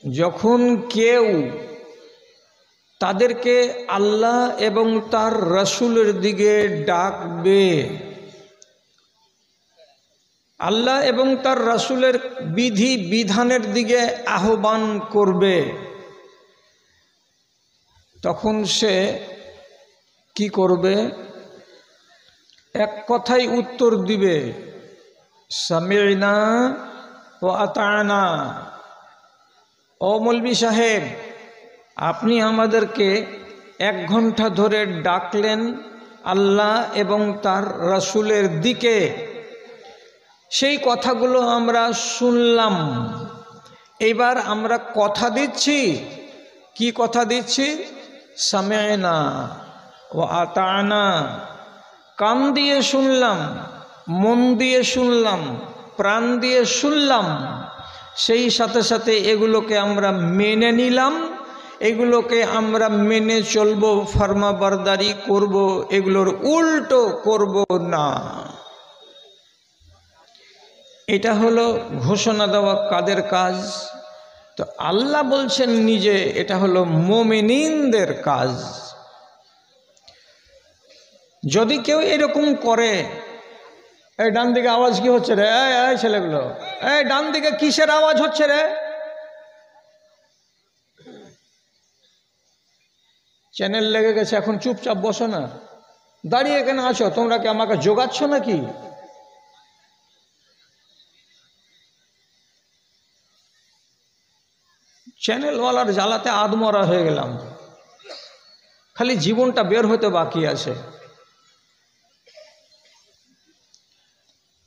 যখন কেউ তাদেরকে আল্লাহ এবং তার রাসূলের দিকে ডাকবে, আল্লাহ এবং তার রাসূলের বিধি বিধানের দিকে আহ্বান করবে, তখন সে কি করবে? এক কথাই উত্তর দিবে, সামি'না ওয়া আতা'না। ও মৌলভী সাহেব, আপনি আমাদেরকে 1 ঘন্টা ধরে ডাকলেন আল্লাহ এবং তার রাসূলের দিকে, সেই কথাগুলো আমরা শুনলাম। এবার আমরা কথা দিচ্ছি, কি কথা দিচ্ছি? সামি'না ওয়া আতা'না। কান দিয়ে শুনলাম, মন দিয়ে শুনলাম, প্রাণ দিয়ে শুনলাম, সেই সাথে সাথে এগুলোকে আমরা মেনে নিলাম, এগুলোকে আমরা মেনে চলব, ফরমাবরদারি করব, এগুলোর উল্টো করব না। এটা হলো ঘোষণা দেওয়া কাদের কাজ? তো আল্লাহ বলছেন নিজে, এটা হলো মুমিনদের কাজ। যদি কেউ এরকম করে, এই ডান দিকে আওয়াজ কি হচ্ছে রে? এই ছেলেগুলো, এই ডান দিকে কিসের আওয়াজ হচ্ছে রে? চ্যানেল লেগে গেছে, এখন চুপচাপ বসো না, দাঁড়িয়ে কেন আছো? তোমরা কি আমাকে জোগাচ্ছ নাকি? চ্যানেলওয়ালার জ্বালাতে আদমরা হয়ে গেলাম, খালি জীবনটা বের হতে বাকি আছে।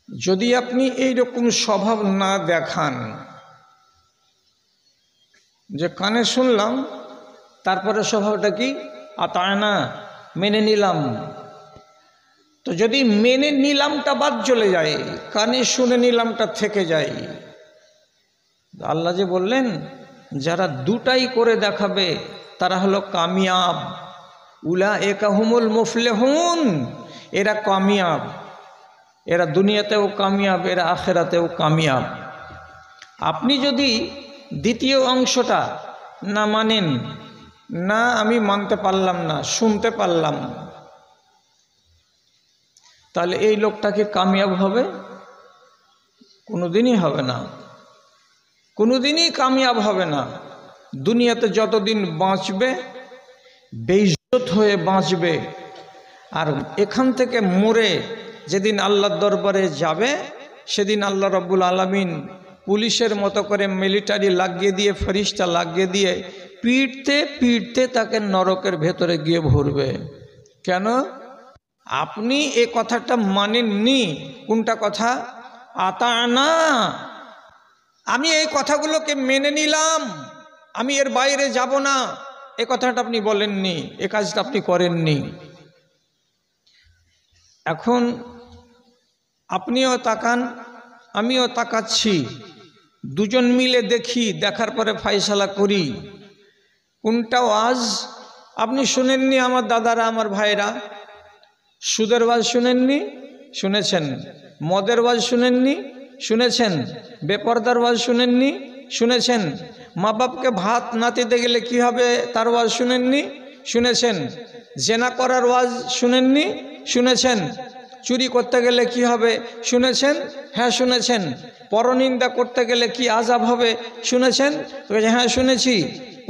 যদি আপনি এইরকম স্বভাব না দেখান যে কানে শুনলাম, তারপরে স্বভাবটা কি? আতা'না, মেনে নিলাম। তো যদি মেনে নিলামটা বাদ চলে যায়, কানে শুনে নিলামটা থেকে যায়, আল্লাহ যে বললেন যারা দুটাই করে দেখাবে তারা হলো কামিয়াব। উলাইকা হুমুল মুফলিহুন, এরা কামিয়াব, এরা দুনিয়াতেও কামিয়াব, এরা আখিরাতেও কামিয়াব। আপনি যদি দ্বিতীয় অংশটা না মানেন, না আমি মানতে পারলাম না, শুনতে পারলাম, তাহলে এই লোকটা কি কামিয়াব হবে? কোনোদিনই হবে না, কোনোদিনই কামিয়াব হবে না। দুনিয়াতে যতদিন বাঁচবে বেইজ্জত হয়ে বাঁচবে, আর এখান থেকে মরে যেদিন আল্লাহর দরবারে যাবে, সেদিন আল্লাহ রাব্বুল আলামিন পুলিশের মতো করে মিলিটারি লাগিয়ে দিয়ে, ফেরেশতা লাগিয়ে দিয়ে পিটতে পিটতে তাকে নরকের ভেতরে গিয়ে ভরবে। কেন? আপনি এই কথাটা মানেননি। কোনটা কথা? আতা'না, আমি এই কথাগুলোকে মেনে নিলাম, আমি এর বাইরে যাব না, এ কথাটা আপনি বলেননি, এ কাজটা আপনি করেননি। এখন আপনিও তাকান, আমিও তাকাচ্ছি, দুজন মিলে দেখি, দেখার পরে ফয়সালা করি কোনটা ওয়াজ আপনি শুনেননি। আমার দাদারা, আমার ভাইরা, সুদের ওয়াজ শুনেননি? শুনেছেন। মদের ওয়াজ শুনেননি? শুনেছেন। বেপরদার ওয়াজ শুনেননি? শুনেছেন। মা বাপকে ভাত না দিতে গেলে কি হবে তার ওয়াজ শুনেননি? শুনেছেন। জেনা করার ওয়াজ শুনেননি? শুনেছেন। চুরি করতে গেলে কি হবে শুনেছেন? হ্যাঁ শুনেছেন। পরনিন্দা করতে গেলে কি আযাব হবে শুনেছেন? হ্যাঁ শুনেছি।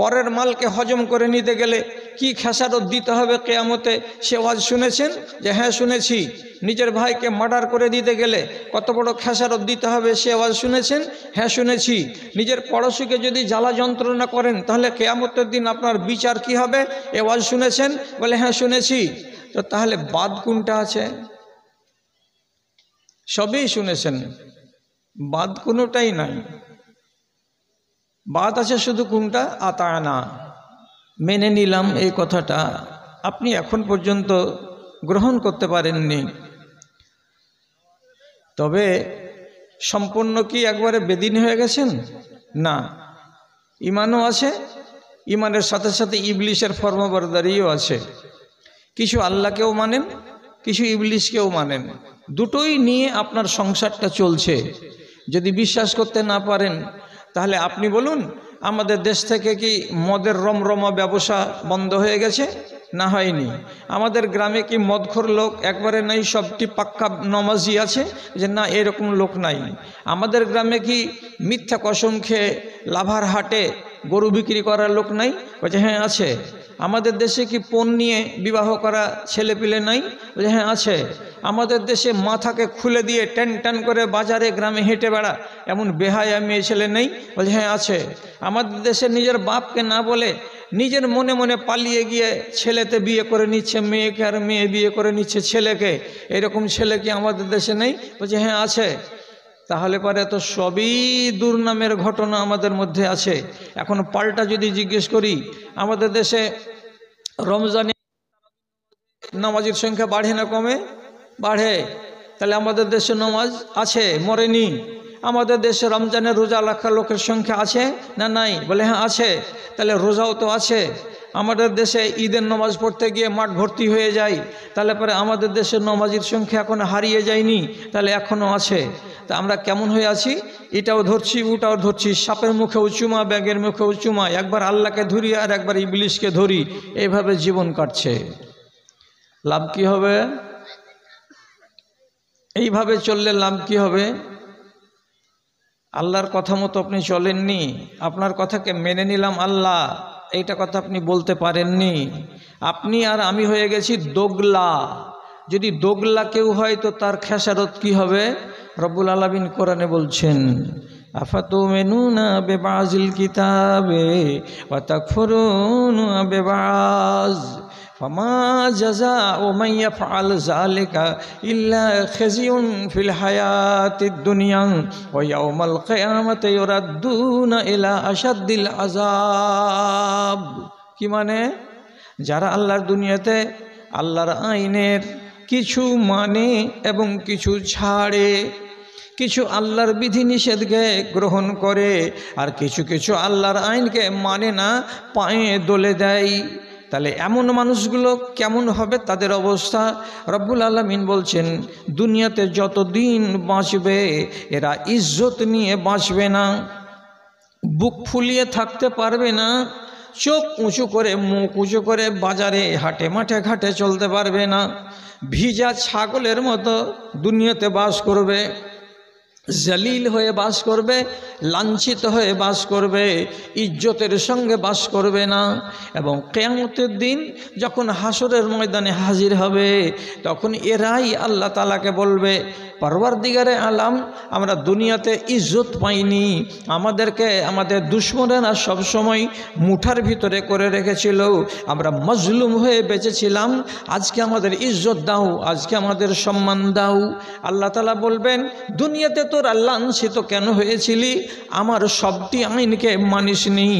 পরের মালকে হজম করে নিতে গেলে কি খেসারত দিতে হবে কিয়ামতে, সে ওয়াজ শুনেছেন? যে হ্যাঁ শুনেছি। নিজের ভাইকে মার্ডার করে দিতে গেলে কত বড় খেসারত দিতে হবে, সে ওয়াজ শুনেছেন? হ্যাঁ শুনেছি। নিজের পড়োশিকে যদি জ্বালা যন্ত্রণা করেন তাহলে কিয়ামতের দিন আপনার বিচার কি হবে, এ ওয়াজ শুনেছেন? বলে হ্যাঁ শুনেছি। তো তাহলে বাদ কোনটা আছে? সবই শুনেছেন, বাদ কোনোটাই নাই। বাদ আছে শুধু কোনটা? আতা'না, মেনে নিলাম, এই কথাটা আপনি এখন পর্যন্ত গ্রহণ করতে পারেননি। তবে সম্পূর্ণ কি একবারে বেদিন হয়ে গেছেন? না, ঈমানও আছে, ঈমানের সাথে সাথে ইবলিশের ফরমাবরদারিও আছে। কিছু আল্লাহকেও মানেন, কিছু ইবলিশকেও মানেন, দুটোই নিয়ে আপনার সংসারটা চলছে। যদি বিশ্বাস করতে না পারেন তাহলে আপনি বলুন আমাদের দেশ থেকে কি মদের রমরমা ব্যবসা বন্ধ হয়ে গেছে? না, হয়নি। আমাদের গ্রামে কি মদখোর লোক একবারে নাই, সবটি পাক্কা নমাজি আছে? যে না, এরকম লোক নাই। আমাদের গ্রামে কি মিথ্যা কসম খেয়ে লাভার হাটে গরু বিক্রি করার লোক নাই? বলছে হ্যাঁ আছে। আমাদের দেশে কি পণ নিয়ে বিবাহ করা ছেলে পিলে নাই? বলছে হ্যাঁ আছে। আমাদের দেশে মাথাকে খুলে দিয়ে টান টান করে বাজারে গ্রামে হেঁটে বেড়া এমন বেহায়া মেয়ে ছেলে নেই? বলছে হ্যাঁ আছে। আমাদের দেশে নিজের বাপকে না বলে নিজের মনে মনে পালিয়ে গিয়ে ছেলেতে বিয়ে করে নিচ্ছে মেয়েকে, আর মেয়ে বিয়ে করে নিচ্ছে ছেলেকে। এরকম ছেলে কি আমাদের দেশে নেই? বলছে হ্যাঁ আছে। তাহলে পরে তো সবই দুর্নামের ঘটনা আমাদের মধ্যে আছে। এখন পাল্টা যদি জিজ্ঞেস করি, আমাদের দেশে রমজানে নামাজের সংখ্যা বাড়ে না কমে? বাড়ে। তাহলে আমাদের দেশে নামাজ আছে, মরেনি। আমাদের দেশে রমজানের রোজা রাখা লোকের সংখ্যা আছে না নাই? বলে হ্যাঁ আছে। তাহলে রোজাও তো আছে। আমাদের দেশে ঈদের নামাজ পড়তে গিয়ে মাঠ ভর্তি হয়ে যায়। তাহলে পরে আমাদের দেশের নামাজির সংখ্যা এখন হারিয়ে যায়নি, তাহলে এখনও আছে। তা আমরা কেমন হয়ে আছি? এটাও ধরছি ওটাও ধরছি, সাপের মুখেও চুমা ব্যাগের মুখেও চুমা, একবার আল্লাহকে ধরি আর একবার ইবলিশকে ধরি, এইভাবে জীবন কাটছে। লাভ কি হবে? এইভাবে চললে লাভ কি হবে? আল্লাহর কথা মতো আপনি চলেননি, আপনার কথাকে মেনে নিলাম আল্লাহ, এইটা কথা আপনি বলতে পারেননি। আপনি আর আমি হয়ে গেছি দোগলা। যদি দোগলা কেউ হয় তো তার খেসারত কি হবে? রব্বুল আলামিন কোরআনে বলছেন, আফাতুমিনুনা বিবাযিল কিতাবে ওয়া তাকফুরুনা বিবায ফামা জাযাউ মান ইয়াফআল যালিকা ইল্লা খিজিয়ুন ফিল হায়াতিদ দুনিয়া ওয়া ইয়াউমাল কিয়ামাতি ইউরাদ্দুনা ইলা আশাদ্দিল আযাব। কি মানে? যারা আল্লাহর দুনিয়াতে আল্লাহর আইনের কিছু মানে এবং কিছু ছাড়ে, কিছু আল্লাহর বিধিনিষেধকে গ্রহণ করে, আর কিছু কিছু আল্লাহর আইনকে মানে না, পায়ে দলে দেয়, তাহলে এমন মানুষগুলো কেমন হবে তাদের অবস্থা? রব্বুল আলামিন বলছেন, দুনিয়াতে যতদিন বাঁচবে এরা ইজ্জত নিয়ে বাঁচবে না, বুক ফুলিয়ে থাকতে পারবে না, চোখ উঁচু করে মুখ উঁচু করে বাজারে হাটে মাঠে ঘাটে চলতে পারবে না, ভিজা ছাগলের মতো দুনিয়াতে বাস করবে, জলিল হয়ে বাস করবে, লাঞ্ছিত হয়ে বাস করবে, ইজ্জতের সঙ্গে বাস করবে না। এবং কিয়ামতের দিন যখন হাসরের ময়দানে হাজির হবে, তখন এরাই আল্লাহ তাআলাকে বলবে, পরওয়ারদিগারে আলাম, আমরা দুনিয়াতে ইজ্জত পাইনি, আমাদেরকে আমাদের দুশমনেরা সবসময় মুঠার ভিতরে করে রেখেছিল, আমরা মজলুম হয়ে বেঁচেছিলাম, আজকে আমাদের ইজ্জত দাও, আজকে আমাদের সম্মান দাও। আল্লাহ তাআলা বলবেন, দুনিয়াতে তোরা লাঞ্ছিত কেন হয়েছিলি? আমার সবটি আইনকে মানিসনি,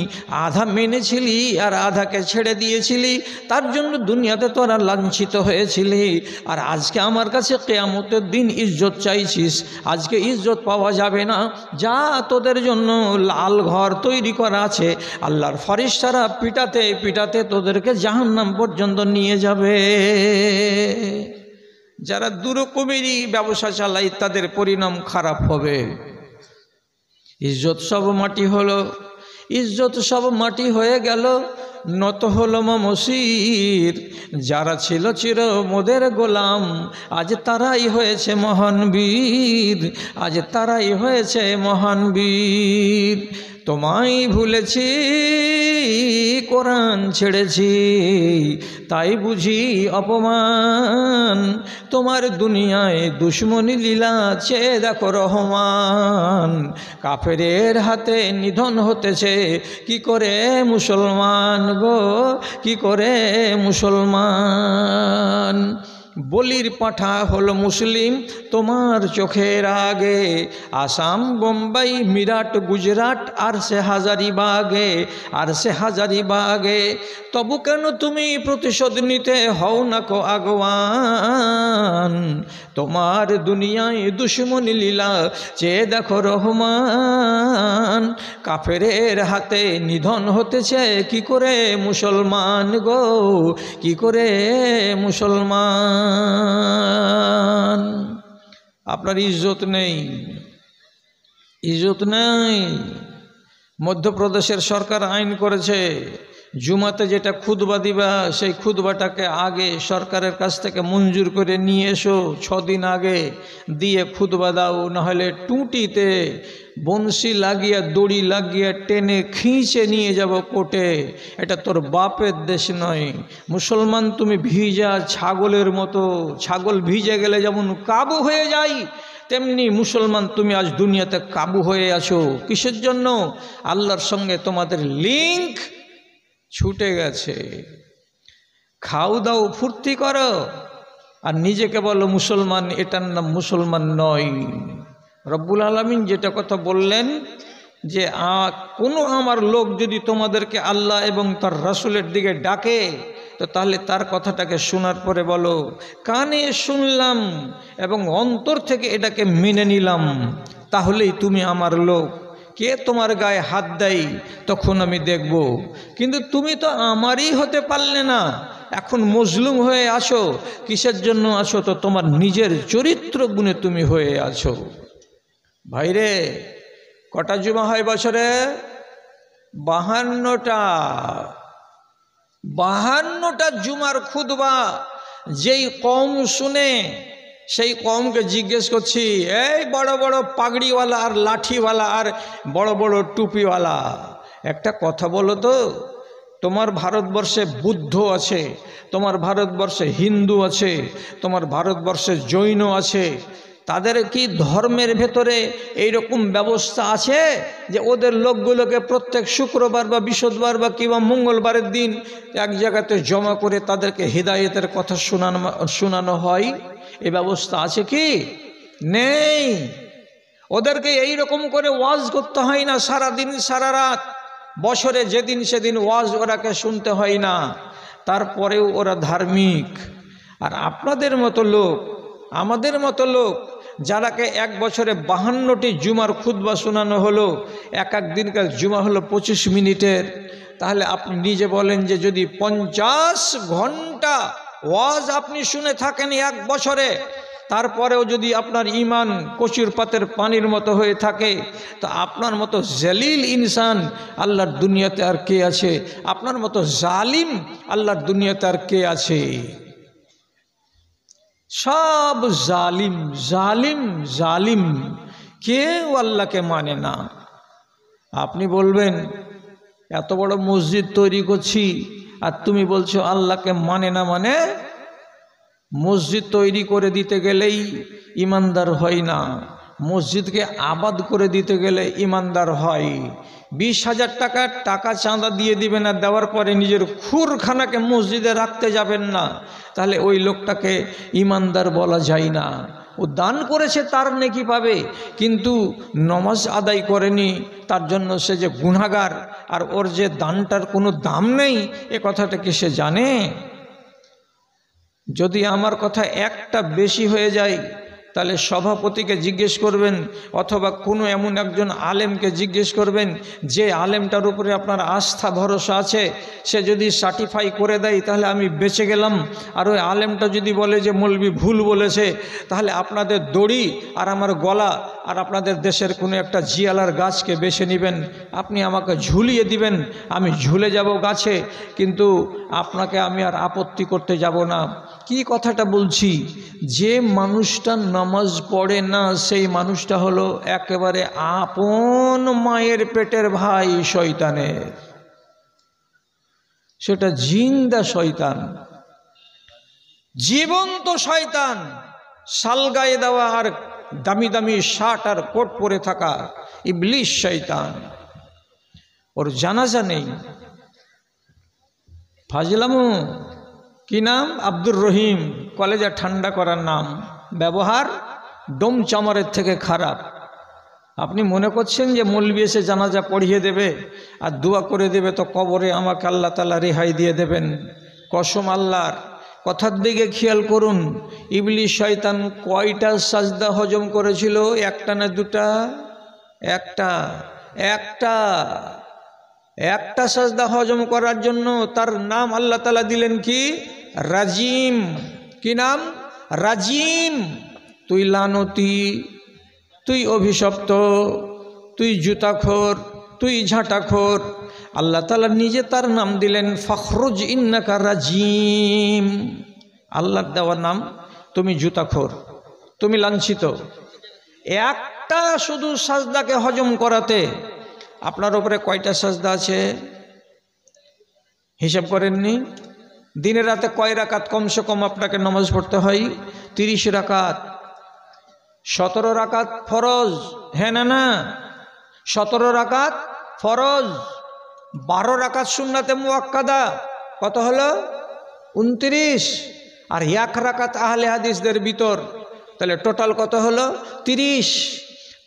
আধা মেনেছিলি আর আধাকে ছেড়ে দিয়েছিলি, তার জন্য দুনিয়াতে তোরা লাঞ্ছিত হয়েছিলি। আর আজকে আমার কাছে কিয়ামতের দিন ইজ্জত চাইছিস, আজকে ইজ্জত পাওয়া যাবে না। যা, তোদের জন্য লাল ঘর তৈরি করা আছে, আল্লাহর ফেরেশতারা পিটাতে পিটাতে তোদেরকে জাহান্নাম পর্যন্ত নিয়ে যাবে। যারা দুরকমেরই ব্যবসা চালায় তাদের পরিণাম খারাপ হবে। ইজ্জত সব মাটি হলো, ইজ্জত সব মাটি হয়ে গেল, নত হলো মমশির। যারা ছিল চির মোদের গোলাম, আজ তারাই হয়েছে মহান বীর, আজ তারাই হয়েছে মহান বীর। তোমায় ভুলেছি, কোরআন ছেড়েছি, তাই বুঝি অপমান। তোমার দুনিয়ায় দুশ্মনী লীলা চেয়ে দেখো রহমান। কাফেরের হাতে নিধন হতেছে কি করে মুসলমান গো, কি করে মুসলমান। বলির পাঠা হলো মুসলিম তোমার চোখের আগে, আসাম বোম্বাই মিরাট গুজরাট আর সে হাজারিবাগে, আর সে হাজারিবাগে। তবু কেন তুমি প্রতিশোধ নিতে হও না কো আগওয়ান। তোমার দুনিয়ায় দুশ্মনী লীলা চেয়ে দেখো রহমান। কাফেরের হাতে নিধন হতেছে কি করে মুসলমান গো, কি করে মুসলমান। আপনার ইজ্জত নেই, ইজ্জত নেই। মধ্যপ্রদেশের সরকার আইন করেছে, জুমাতে যেটা খুতবা দিবা সেই খুতবাটাকে আগে সরকারের কাছ থেকে মঞ্জুর করে নিয়ে এসো, 6 দিন আগে দিয়ে খুতবা দাও, নাহলে টুটিতে বংশী লাগিয়ে দড়ি লাগিয়ে টেনে খিঁচে নিয়ে যাব কোর্টে। এটা তোর বাপের দেশ নয়। মুসলমান তুমি ভিজা ছাগলের মতো, ছাগল ভিজে গেলে যেমন কাবু হয়ে যায়, তেমনি মুসলমান তুমি আজ দুনিয়াতে কাবু হয়ে আছো। কিসের জন্য? আল্লাহর সঙ্গে তোমাদের লিঙ্ক ছুটে গেছে। খাও দাও ফুর্তি করো আর নিজেকে বলো মুসলমান, এটার নাম মুসলমান নয়। রব্বুল আলামিন যেটা কথা বললেন যে কোনো আমার লোক যদি তোমাদেরকে আল্লাহ এবং তার রাসূলের দিকে ডাকে, তো তাহলে তার কথাটাকে শোনার পরে বলো কানে শুনলাম এবং অন্তর থেকে এটাকে মেনে নিলাম, তাহলেই তুমি আমার লোক। কে তোমার গায়ে হাত দেয় তখন আমি দেখব। কিন্তু তুমি তো আমারই হতে পারলে না, এখন মজলুম হয়ে আছো। কিসের জন্য আছো? তো তোমার নিজের চরিত্র গুণে তুমি হয়ে আছো। ভাইরে, কটা জুমা হয় বছরে? 52টা জুমার খুতবা। যেই কম শুনে সেই কমকে জিজ্ঞেস করছি, এই বড় বড় পাগড়িওয়ালা আর লাঠিওয়ালা আর বড় বড় টুপিওয়ালা, একটা কথা বলো তো, তোমার ভারতবর্ষে বুদ্ধ আছে, তোমার ভারতবর্ষে হিন্দু আছে, তোমার ভারতবর্ষে জৈন আছে, তাদের কি ধর্মের ভেতরে এইরকম ব্যবস্থা আছে যে ওদের লোকগুলোকে প্রত্যেক শুক্রবার বা বৃহস্পতিবার বা কিংবা মঙ্গলবারের দিন এক জায়গাতে জমা করে তাদেরকে হিদায়েতের কথা শোনানো হয়? এ ব্যবস্থা আছে কি? নেই। ওদেরকে এই রকম করে ওয়াজ করতে হয় না সারা দিন সারা রাত, বছরে যেদিন সেদিন ওয়াজ ওরাকে শুনতে হয় না, তারপরেও ওরা ধার্মিক। আর আপনাদের মতো লোক, আমাদের মতো লোক, যারাকে এক বছরে 52টি জুমার খুতবা শোনানো হলো, এক দিনকার জুমা হলো 25 মিনিটের, তাহলে আপনি নিজে বলেন যে যদি 50 ঘন্টা ওয়াজ আপনি শুনে থাকেন এক বছরে, তারপরেও যদি আপনার ঈমান কচুর পাতের পানির মতো হয়ে থাকে, তো আপনার মতো জলিল ইনসান আল্লাহর দুনিয়াতে আর কে আছে? আপনার মতো জালিম আল্লাহর দুনিয়াতে আর কে আছে? সব জালিম জালিম জালিম, কেউ আল্লাহকে মানে না। আপনি বলবেন এত বড় মসজিদ তৈরি করছি আর তুমি বলছো আল্লাহকে মানে না। মানে মসজিদ তৈরি করে দিতে গেলেই ইমানদার হয় না, মসজিদকে আবাদ করে দিতে গেলে ইমানদার হয়। 20,000 টাকা চাঁদা দিয়ে দিবেন, আর দেওয়ার পরে নিজের খুরখানাকে মসজিদে রাখতে যাবেন না, তাহলে ওই লোকটাকে ইমানদার বলা যায় না। ও দান করেছে তার নেকি পাবে, কিন্তু নমাজ আদায় করেনি তার জন্য সে যে গুনাহগার, আর ওর যে দানটার কোনো দাম নেই, এ কথাটা কি সে জানে? যদি আমার কথা একটা বেশি হয়ে যায়, তাহলে সভাপতিকে জিজ্ঞেস করবেন, অথবা কোনো এমন একজন আলেমকে জিজ্ঞেস করবেন যে আলেমটার উপরে আপনার আস্থা ভরসা আছে, সে যদি সার্টিফাই করে দেয় তাহলে আমি বেঁচে গেলাম। আর ওই আলেমটা যদি বলে যে মৌলবি ভুল বলেছে, তাহলে আপনাদের দড়ি আর আমার গলা আর আপনাদের দেশের কোনো একটা জিয়ালার গাছকে বেছে নেবেন, আপনি আমাকে ঝুলিয়ে দিবেন, আমি ঝুলে যাব গাছে, কিন্তু আপনাকে আমি আর আপত্তি করতে যাব না। কি কথাটা বলছি? যে মানুষটা নামাজ পড়ে না সেই মানুষটা হলো একেবারে আপন মায়ের পেটের ভাই শয়তানের, সেটা জিন্দা শয়তান, জীবন্ত শয়তান, শালগায়ে দেওয়া আর দামি দামি শার্ট আর কোট পরে থাকা ইবলিশ শয়তান। ওর জানাজা নেই। ফাজলামু কি নাম? আব্দুর রহিম, কলেজে ঠান্ডা করার নাম, ব্যবহার ডোম চামারের থেকে খারাপ। আপনি মনে করছেন যে মৌলবি এসে জানাজা পড়িয়ে দেবে আর দোয়া করে দেবে, তো কবরে আমাকে আল্লাহ তাআলা রেহাই দিয়ে দেবেন? কসম আল্লাহর, কথার দিকে খেয়াল করুন। ইবলিশ শয়তান কয়টা সাজদা হজম করেছিল? একটা না দুটা? একটা সাজদা হজম করার জন্য তার নাম আল্লাহ তাআলা দিলেন কি? রাজিম। কি নাম? রাজিম। তুই লানতি, তুই অভিশপ্ত, তুই জুতাখোর, তুই ঝাঁটাখোর। আল্লাহ তাআলা নিজে তার নাম দিলেন ফখরুজ ইন্নাকা রাজিম। আল্লাহর দেওয়া নাম, তুমি জুতাখোর, তুমি লাঞ্ছিত। একটা শুধু সাজদাকে হজম করাতে আপনার উপরে কয়টা সাজদা আছে হিসাব করেননি? দিনে রাতে কয় রাকাত কমসে কম আপনাকে নামাজ পড়তে হয়? 30 রাকাত। 17 রাকাত ফরজ, হ্যাঁ না না? 17 রাকাত ফরজ, 12 রাকাত সুন্নাতে মুআক্কাদা, কত হলো? 29। আর 1 রাকাত আহলে হাদিসদের ভিতর, তাহলে টোটাল কত হলো? 30।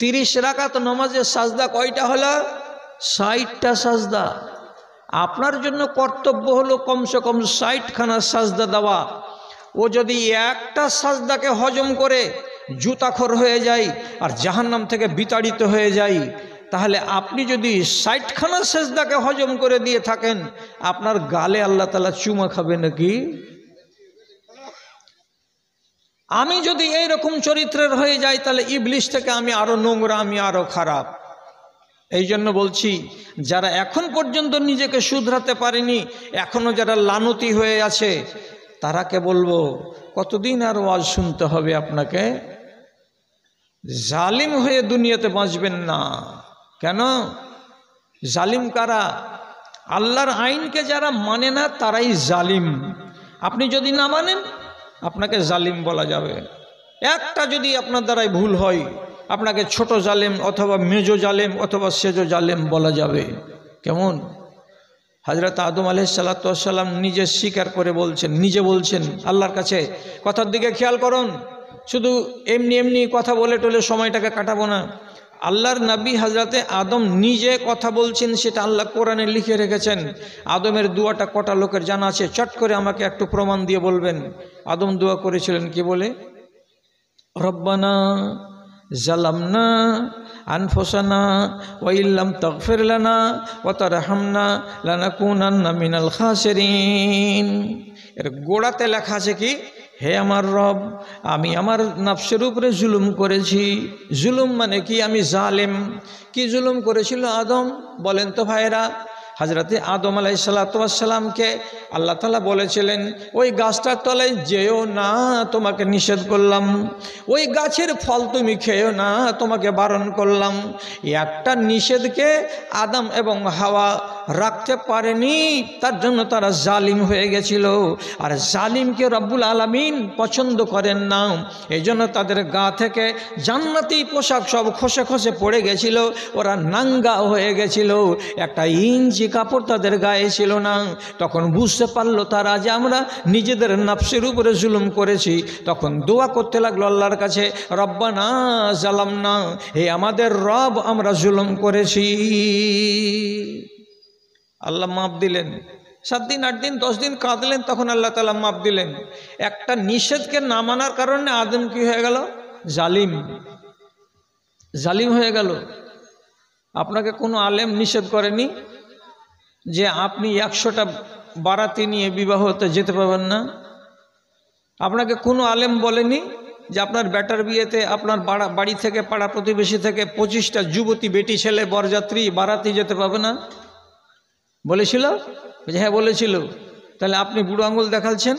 30 রাকাত নামাজের সাজদা কয়টা হলো? 60টা সাজদা। আপনার জন্য কর্তব্য হলো কমসে কম 60খানা সাজদা দেওয়া। ও যদি একটা সাজদাকে হজম করে জুতাখোর হয়ে যায় আর জাহান্নাম থেকে বিতাড়িত হয়ে যায়, তাহলে আপনি যদি 60খানা সাজদাকে হজম করে দিয়ে থাকেন, আপনার গালে আল্লাহ তাআলা চুমা খাবে নাকি? আমি যদি এইরকম চরিত্রের হয়ে যাই, তাহলে ইবলিস থেকে আমি আরো নোংরা, আমি আরো খারাপ। এই জন্য বলছি, যারা এখন পর্যন্ত নিজেকে শুধরাতে পারেনি, এখনো যারা লানতি হয়ে আছে, তারাকে বলবো কতদিন আর ওয়াজ শুনতে হবে আপনাকে? জালিম হয়ে দুনিয়াতে বাঁচবেন না। কেন? জালিম কারা? আল্লাহর আইনকে যারা মানে না তারাই জালিম। আপনি যদি না মানেন, আপনাকে জালিম বলা যাবে। একটা যদি আপনার দ্বারাই ভুল হয়, আপনাকে ছোট জালেম অথবা মেজো জালেম অথবা সেজো জালেম বলা যাবে। কেমন? হযরত আদম আলাইহিস সালাম নিজে স্বীকার করে বলছেন, নিজে বলছেন আল্লাহর কাছে। কথার দিকে খেয়াল করুন, শুধু এমনি এমনি কথা বলে টলে সময়টাকে কাটাবো না। আল্লাহর নবী হযরতে আদম নিজে কথা বলছেন, সেটা আল্লাহ কোরআনে লিখে রেখেছেন। আদমের দোয়াটা কটা লোকের জানা আছে? চট করে আমাকে একটু প্রমাণ দিয়ে বলবেন। আদম দোয়া করেছিলেন কি বলে? রব্বানা জালামনা আনফুসানা ওয়া ইল্লাম তাগফির লানা ওয়া তারহামনা লানাকুনান্না মিনাল খাসিরিন। এর গোড়াতে লেখা আছে কি? হে আমার রব, আমি আমার নফসের উপরে জুলুম করেছি। জুলুম মানে কি? আমি জালেম। কি জুলুম করেছিল আদম? বলেন তো ভাইরা। হযরতে আদম আলাইহিসসালামকে আল্লাহ তাআলা বলেছিলেন, ওই গাছটার তলায় যেও না, তোমাকে নিষেধ করলাম। ওই গাছের ফল তুমি খেও না, তোমাকে বারণ করলাম। একটা নিষেধকে আদম এবং হাওয়া রাখতে পারেনি, তার জন্য তারা জালিম হয়ে গেছিল। আর জালিমকে রব্বুল আলামিন পছন্দ করেন না। এই জন্য তাদের গা থেকে জান্নাতি পোশাক সব খসে খসে পড়ে গেছিল, ওরা নাঙ্গা হয়ে গেছিল, একটা ইঞ্চি কাপড় তাদের গায়ে ছিল না। তখন বুঝতে পারলো তারা যে আমরা নিজেদের নফসের উপরে জুলুম করেছি। তখন দোয়া করতে লাগলো আল্লাহর কাছে, রব্বানা জালামনা, হে আমাদের রব, আমরা জুলুম করেছি। আল্লাহ মাফ দিলেন। 7 দিন 8 দিন 10 দিন কাঁদলেন, তখন আল্লাহ তাআলা মাফ দিলেন। একটা নিষেধকে না মানার কারণে আদম কি হয়ে গেল? জালিম। জালিম হয়ে গেল। আপনাকে কোনো আলেম নিষেধ করেনি যে আপনি 100টা বারাতি নিয়ে বিবাহতে যেতে পারবেন না। আপনাকে কোনো আলেম বলেনি যে আপনার বেটার বিয়েতে আপনার বাড়ি থেকে, পাড়া প্রতিবেশী থেকে 25টা যুবতী বেটি ছেলে বরযাত্রী বারাতি যেতে পারবে না। বলেছিল? হ্যাঁ বলেছিল। তাহলে আপনি বুড়ো আঙুল দেখাচ্ছেন।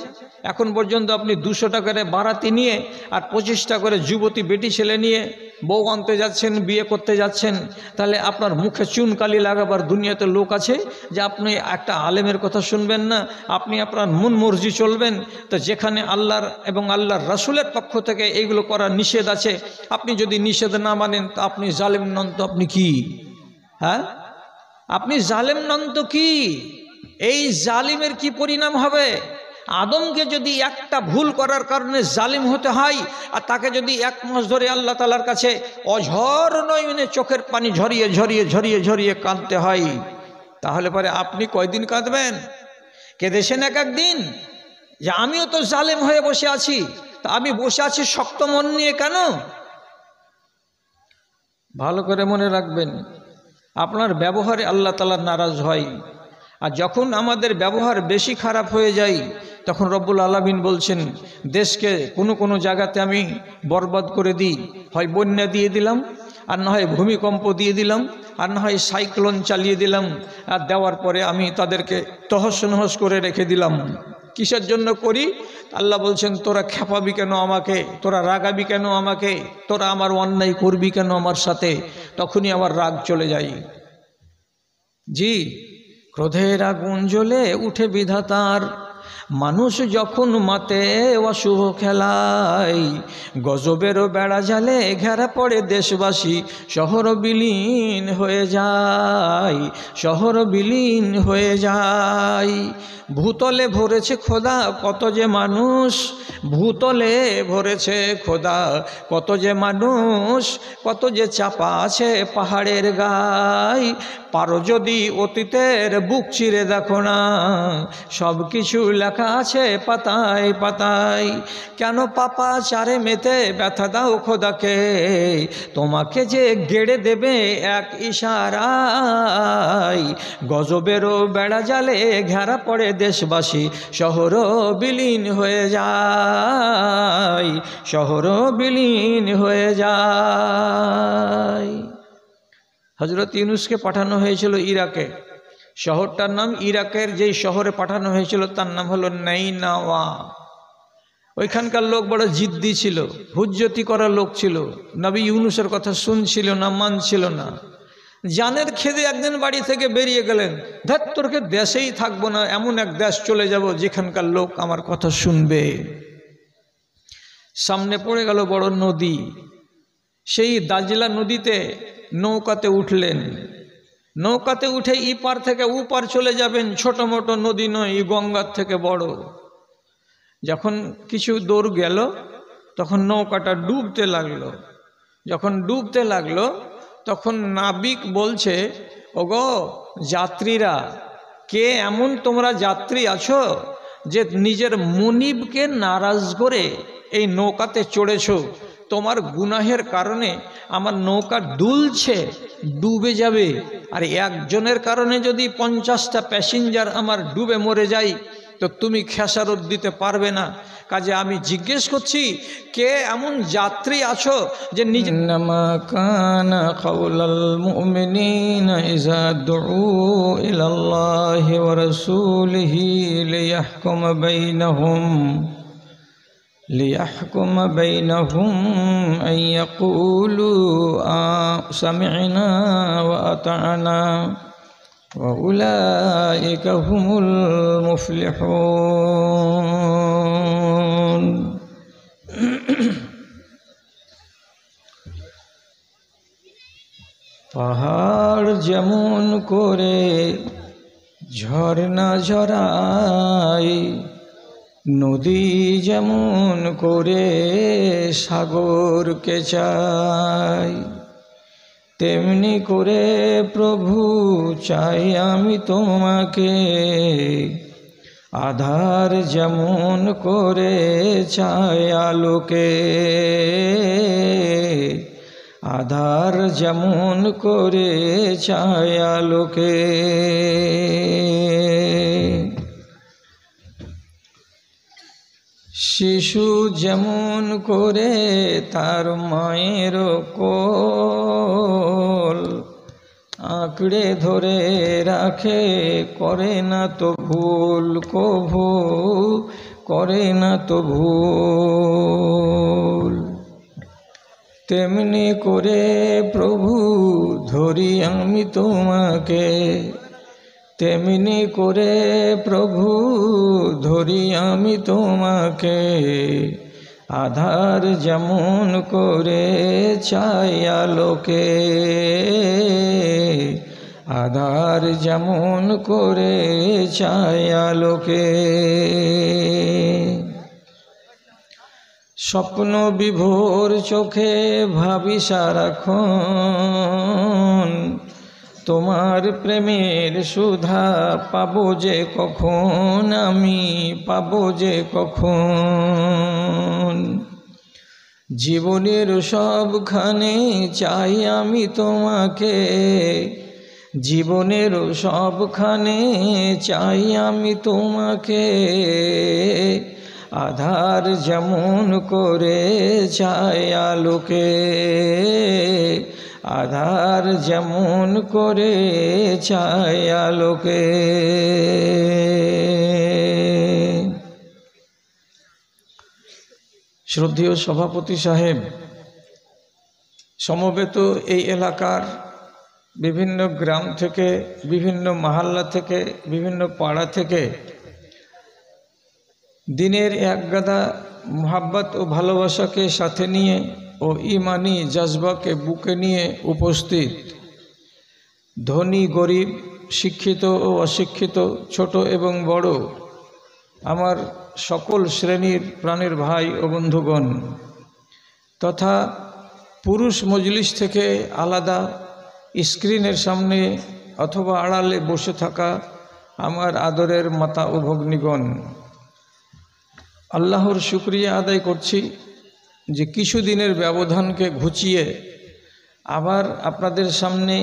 এখন পর্যন্ত আপনি 200 টাকার বারাতি নিয়ে আর 25টা করে যুবতী বেটি ছেলে নিয়ে বউ আনতে যাচ্ছেন, বিয়ে করতে যাচ্ছেন। তাহলে আপনার মুখে চুনকালি লাগাবার দুনিয়াতে লোক আছে যে আপনি একটা আলেমের কথা শুনবেন না, আপনি আপনার মন মর্জি চলবেন। তো যেখানে আল্লাহর এবং আল্লাহর রাসূলের পক্ষ থেকে এইগুলো করা নিষেধ আছে, আপনি যদি নিষেধ না মানেন তো আপনি জালেম নন। তো আপনি কি? হ্যাঁ, আপনি জালেম নন তো কি? এই জালিমের কি পরিণাম হবে? আদমকে যদি একটা ভুল করার কারণে জালিম হতে হয়, আর তাকে যদি 1 মাস ধরে আল্লাহ তাআলার কাছে অঝর নয়নে চোখের পানি ঝরিয়ে ঝরিয়ে ঝরিয়ে ঝরিয়ে কাঁদতে হয়, তাহলে পরে আপনি কয়দিন কাঁদবেন? কেঁদেছেন এক একদিন যে আমিও তো জালিম হয়ে বসে আছি। তা আমি বসে আছি শক্ত মন নিয়ে কেন? ভালো করে মনে রাখবেন, আপনার ব্যবহারে আল্লাহ তাআলা নারাজ হয়। আর যখন আমাদের ব্যবহার বেশি খারাপ হয়ে যায়, তখন রব্বুল আলামিন বলছেন, দেশকে কোনো কোনো জায়গাতে আমি বরবাদ করে দিই। হয় বন্যা দিয়ে দিলাম, আর না হয় ভূমিকম্প দিয়ে দিলাম, আর না হয় সাইক্লোন চালিয়ে দিলাম, আর দেওয়ার পরে আমি তাদেরকে তহস নহস করে রেখে দিলাম। কিসের জন্য করি? আল্লাহ বলছেন, তোরা খেপাবি কেন আমাকে, তোরা রাগাবি কেন আমাকে, তোরা আমার অন্যায় করবি কেন আমার সাথে? তখনই আমার রাগ চলে যায়। জি, ক্রোধের আগুন জ্বলে উঠে বিধাতার, মানুষ যখন মাতে অশুভ খেলায়, গজবেরও বেড়া জালে ঘেরা পড়ে দেশবাসী, শহর বিলীন হয়ে যায়, শহর বিলীন হয়ে যায়। ভূতলে ভরেছে খোদা কত যে মানুষ, ভূতলে ভরেছে খোদা কত যে মানুষ, কত যে চাপা আছে পাহাড়ের গায়। পারো যদি অতীতের বুক চিরে দেখো না, সব কিছু লেখা আছে পাতায় পাতায়। কেন পাপা চারে মেতে ব্যথা দাও খোদাকে, তোমাকে যে গেড়ে দেবে এক ইশারায়। গজবেরও বেড়া জালে ঘেরা পড়ে দেশবাসী, শহর বিলীন হয়ে যায়, শহর বিলীন হয়ে যায়। হযরত ইউনূসকে পাঠানো হয়েছিল ইরাকে, শহরটার নাম, ইরাকের যেই শহরে পাঠানো হয়েছিল তার নাম হলো নাইনাওয়া। ওইখানকার লোক বড় জিদ্দি ছিল, হুজ্জতি করা লোক ছিল, নবী ইউনূসের কথা শুনছিল না, মানছিল না। জানের খেদে একদিন বাড়ি থেকে বেরিয়ে গেলেন, ধ্যাত তোরকে দেশেই থাকবো না, এমন এক দেশ চলে যাব যেখানকার লোক আমার কথা শুনবে। সামনে পড়ে গেল বড় নদী, সেই দাজলা নদীতে নৌকাতে উঠলেন। নৌকাতে উঠে ই পার থেকে ও পার চলে যাবেন, ছোট মোটো নদী নয়, গঙ্গার থেকে বড়। যখন কিছু দূর গেল তখন নৌকাটা ডুবতে লাগলো। যখন ডুবতে লাগলো তখন নাবিক বলছে, ওগো যাত্রীরা, কে এমন তোমরা যাত্রী আছো যে নিজের মুনিবকে নারাজ করে এই নৌকাতে চড়েছো? তোমার গুনাহের কারণে আমার নৌকা দুলছে, ডুবে যাবে। আর একজনের কারণে যদি 50টা প্যাসেঞ্জার আমার ডুবে মরে যায় তো তুমি খেসারত দিতে পারবে না। কাজে আমি জিজ্ঞেস করছি, কে এমন যাত্রী আছো যে নিজে নামা কানা কাউলাল মুমিনিনা ইযা দুউ ইলাল্লাহি ওয়া রাসূলিহি লিয়াহকুম বাইনাহুম আন ইয়াকুলু সামি'না ওয়া আতা'না ওয়া উলাইকা হুমুল মুফলিহুন। পাহাড় যেমন করে ঝর্ণা ঝরায়, নদী যেমন করে সাগরকে চাই, তেমনি করে প্রভু চাই আমি তোমাকে। আধার যেমন করে চাই আলোকে, আধার যেমন করে চাই আলোকে। শিশু যেমন করে তার মায়ের কোল আঁকড়ে ধরে রাখে, করে না তো ভুল কভু, করে না তো ভুল, তেমনি করে প্রভু ধরি আমি তোমাকে, তেমনি করে প্রভু ধরি আমি তোমাকে। আধার যেমন করে চাই আলোকে, আধার যেমন করে চাই আলোকে। স্বপ্ন বিভোর চোখে ভাবি সারাক্ষণ, তোমার প্রেমের সুধা পাবো যে কখন, আমি পাবো যে কখন। জীবনের সবখানে চাই আমি তোমাকে, জীবনের সবখানে চাই আমি তোমাকে। আধার যেমন করে চায় আলোকে, আধার যেমন করে চায় আলোকে। শ্রদ্ধেয় সভাপতি সাহেব, সমবেত এই এলাকার বিভিন্ন গ্রাম থেকে, বিভিন্ন মহল্লা থেকে, বিভিন্ন পাড়া থেকে দিনের এক গাদা মোহাব্বত ও ভালোবাসাকে সাথে নিয়ে ও ইমানি জজবাকে বুকে নিয়ে উপস্থিত ধনী গরিব, শিক্ষিত ও অশিক্ষিত, ছোট এবং বড়, আমার সকল শ্রেণীর প্রাণের ভাই ও বন্ধুগণ, তথা পুরুষ মজলিস থেকে আলাদা স্ক্রিনের সামনে অথবা আড়ালে বসে থাকা আমার আদরের মাতা ও ভগ্নীগণ, আল্লাহর শুকরিয়া আদায় করছি যে কিছুদিনের ব্যবধানকে ঘুচিয়ে আবার আপনাদের সামনে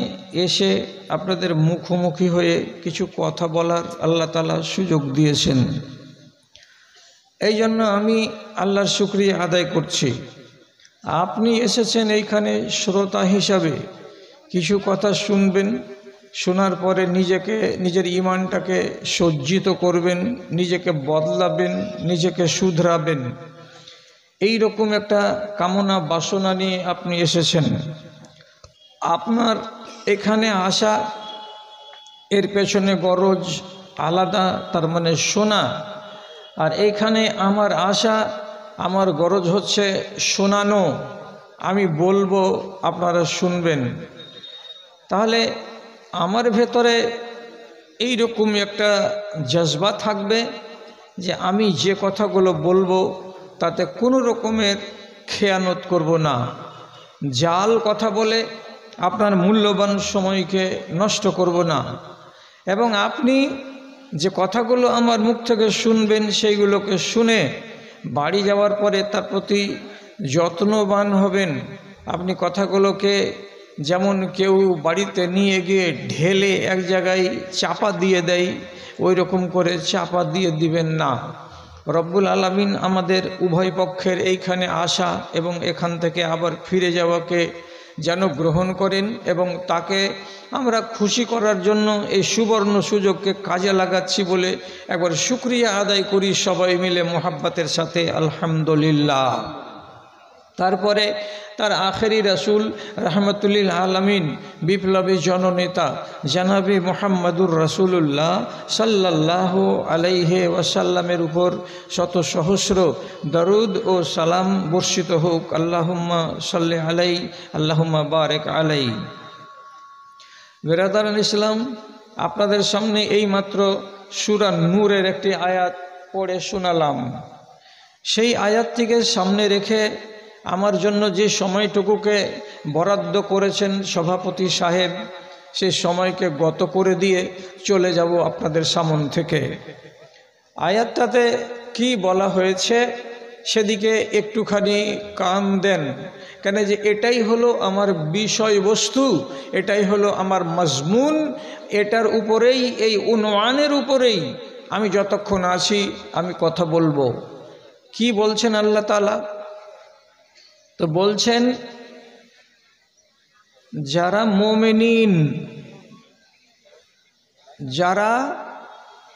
এসে আপনাদের মুখোমুখি হয়ে কিছু কথা বলার আল্লাহ তাআলা সুযোগ দিয়েছেন। এই জন্য আমি আল্লাহর শুকরিয়া আদায় করছি। আপনি এসেছেন এইখানে শ্রোতা হিসাবে, কিছু কথা শুনবেন, শোনার পরে নিজের ইমানটাকে সজ্জিত করবেন, নিজেকে বদলাবেন, নিজেকে শুধরাবেন, এই রকম একটা কামনা বাসনা নিয়ে আপনি এসেছেন। আপনার এখানে আসা এর পেছনে গরজ আলাদা, তার মানে শোনা, আর এইখানে আমার আশা, আমার গরজ হচ্ছে শোনানো। আমি বলবো, আপনারা শুনবেন। তাহলে আমার ভেতরে এই রকম একটা জজবা থাকবে যে আমি যে কথাগুলো বলবো তাতে কোনো রকমের খেয়ানত করব না, জাল কথা বলে আপনার মূল্যবান সময়কে নষ্ট করব না, এবং আপনি যে কথাগুলো আমার মুখ থেকে শুনবেন সেইগুলোকে শুনে বাড়ি যাওয়ার পরে তার প্রতি যত্নবান হবেন। আপনি কথাগুলোকে যেমন কেউ বাড়িতে নিয়ে গিয়ে ঢেলে এক জায়গায় চাপা দিয়ে দেয়, ওই রকম করে চাপা দিয়ে দিবেন না। রব্বুল আলামিন আমাদের উভয় পক্ষের এইখানে আসা এবং এখান থেকে আবার ফিরে যাওয়াকে যেন গ্রহণ করেন, এবং তাকে আমরা খুশি করার জন্য এই সুবর্ণ সুযোগকে কাজে লাগাচ্ছি বলে একবার শুকরিয়া আদায় করি সবাই মিলে মোহাব্বতের সাথে আলহামদুলিল্লাহ। তারপরে তার আখেরি রাসূল রাহমাতুল্লিল আলামিন, বিপ্লবী জননেতা জানাবি মুহাম্মাদুর রাসূলুল্লাহ সাল্লাল্লাহু আলাইহি ওয়াসাল্লামের উপর শত সহস্র দরুদ ও সালাম বর্ষিত হোক। আল্লাহুম্মা সাল্লি আলাই, আল্লাহুম্মা বারিক আলাই। বিরাদারান ইসলাম, আপনাদের সামনে এইমাত্র সূরা নূরের একটি আয়াত পড়ে শোনালাম। সেই আয়াতটিকে সামনে রেখে আমার জন্য যে সময়টুকুকে বরাদ্দ করেছেন সভাপতি সাহেব, সেই সময়কে গত করে দিয়ে চলে যাব আপনাদের সামন থেকে। আয়াতটাতে কি বলা হয়েছে সেদিকে একটুখানি কান দেন, কেন যে এটাই হলো আমার বিষয়বস্তু, এটাই হলো আমার মজমুন, এটার উপরেই, এই উনওয়ানের উপরেই আমি যতক্ষণ আছি আমি কথা বলবো। কি বলছেন আল্লাহ তাআলা? তো বলছেন, যারা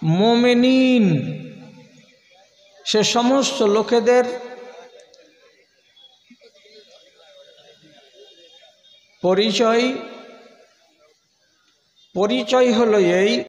মোমেনিন সে সমস্ত লোকেদের পরিচয় হলো এই